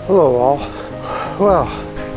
Hello all. Well,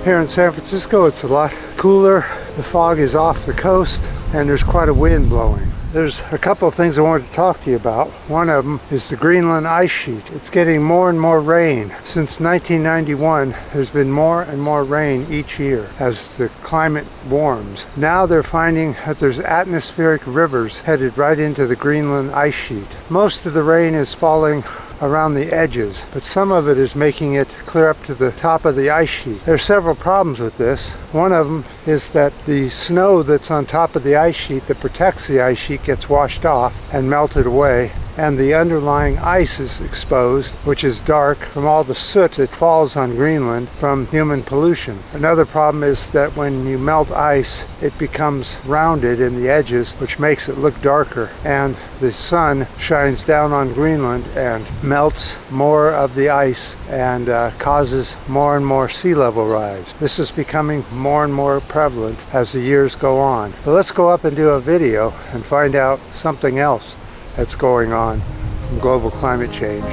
here in San Francisco it's a lot cooler. The fog is off the coast and there's quite a wind blowing. There's a couple of things I wanted to talk to you about. One of them is the Greenland Ice Sheet. It's getting more and more rain. Since 1991, there's been more and more rain each year as the climate warms. Now they're finding that there's atmospheric rivers headed right into the Greenland Ice Sheet. Most of the rain is falling around the edges, but some of it is making it clear up to the top of the ice sheet. There are several problems with this. One of them is that the snow that's on top of the ice sheet that protects the ice sheet gets washed off and melted away, and the underlying ice is exposed, which is dark from all the soot that falls on Greenland from human pollution. Another problem is that when you melt ice, it becomes rounded in the edges, which makes it look darker, and the sun shines down on Greenland and melts more of the ice and causes more and more sea level rise. This is becoming more and more prevalent as the years go on. But let's go up and do a video and find out something else that's going on from global climate change.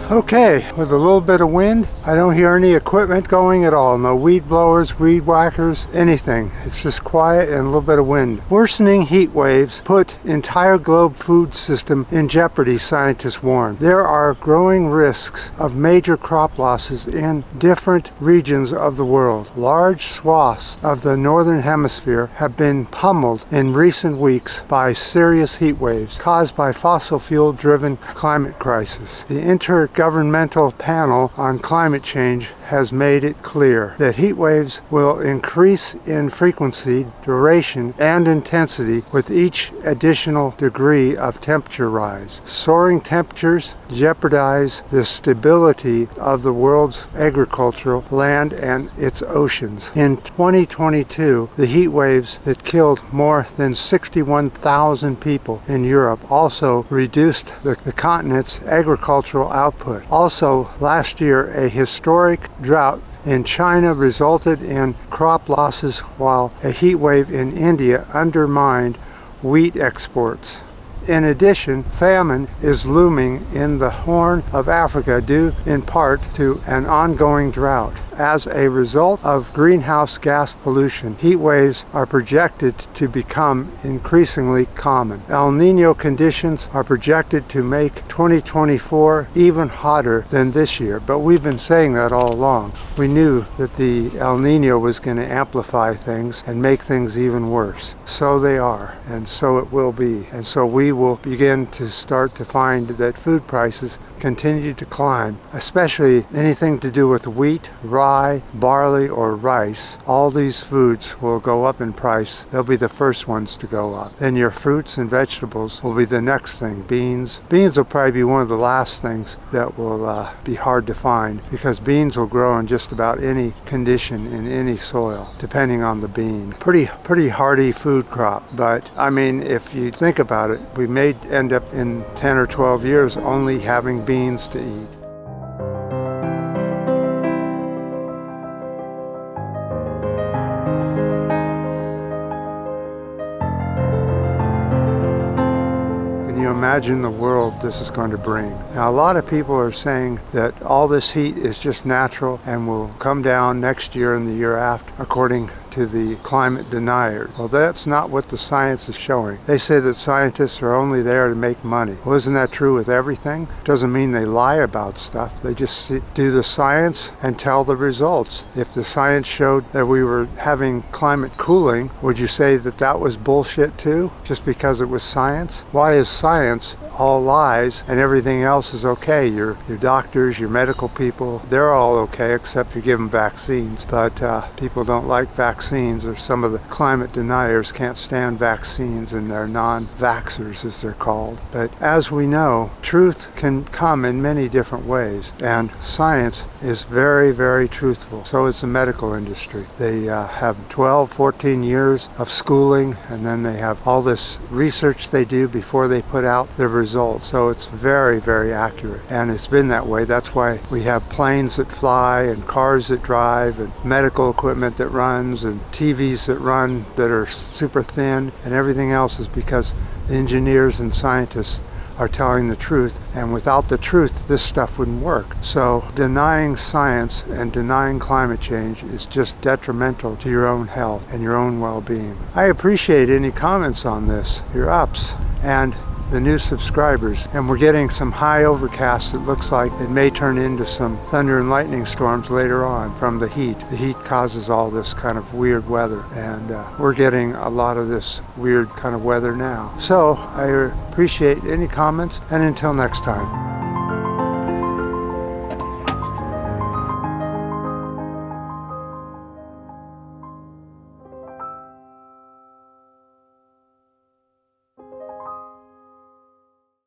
Okay, with a little bit of wind, I don't hear any equipment going at all. No weed blowers, weed whackers, anything. It's just quiet and a little bit of wind. Worsening heat waves put entire globe food system in jeopardy, scientists warn. There are growing risks of major crop losses in different regions of the world. Large swaths of the northern hemisphere have been pummeled in recent weeks by serious heat waves caused by fossil fuel driven climate crisis. The Intergovernmental Panel on Climate Change has made it clear that heat waves will increase in frequency, duration, and intensity with each additional degree of temperature rise. Soaring temperatures jeopardize the stability of the world's agricultural land and its oceans. In 2022, the heat waves that killed more than 61,000 people in Europe also reduced the continent's agricultural output. Also, last year, a historic drought in China resulted in crop losses, while a heat wave in India undermined wheat exports. In addition, famine is looming in the Horn of Africa due in part to an ongoing drought. As a result of greenhouse gas pollution, heat waves are projected to become increasingly common. El Niño conditions are projected to make 2024 even hotter than this year, but we've been saying that all along. We knew that the El Niño was going to amplify things and make things even worse. So they are, and so it will be. And so we will begin to start to find that food prices continue to climb, especially anything to do with wheat, rye, barley, or rice. All these foods will go up in price. They'll be the first ones to go up. Then your fruits and vegetables will be the next thing. Beans will probably be one of the last things that will be hard to find, because beans will grow in just about any condition in any soil, depending on the bean. Pretty hardy food crop, but I mean, if you think about it, we may end up in 10 or 12 years only having beans to eat. Can you imagine the world this is going to bring? Now, a lot of people are saying that all this heat is just natural and will come down next year and the year after, according to the climate deniers. Well, that's not what the science is showing. They say that scientists are only there to make money. Well, isn't that true with everything? Doesn't mean they lie about stuff. They just do the science and tell the results. If the science showed that we were having climate cooling, would you say that that was bullshit too, just because it was science? Why is science all lies and everything else is okay? Your doctors, your medical people, they're all okay except you give them vaccines. But people don't like vaccines vaccines, or some of the climate deniers can't stand vaccines and they're non-vaxxers as they're called. But as we know, truth can come in many different ways, and science is very, very truthful. So is the medical industry. They have 12, 14 years of schooling, and then they have all this research they do before they put out their results. So it's very, very accurate, and it's been that way. That's why we have planes that fly and cars that drive and medical equipment that runs and TVs that run that are super thin, and everything else is because the engineers and scientists are telling the truth, and without the truth this stuff wouldn't work. So denying science and denying climate change is just detrimental to your own health and your own well-being. I appreciate any comments on this, your ups, and the new subscribers, and we're getting some high overcast. It looks like it may turn into some thunder and lightning storms later on from the heat. The heat causes all this kind of weird weather, and we're getting a lot of this weird kind of weather now. So I appreciate any comments, and until next time.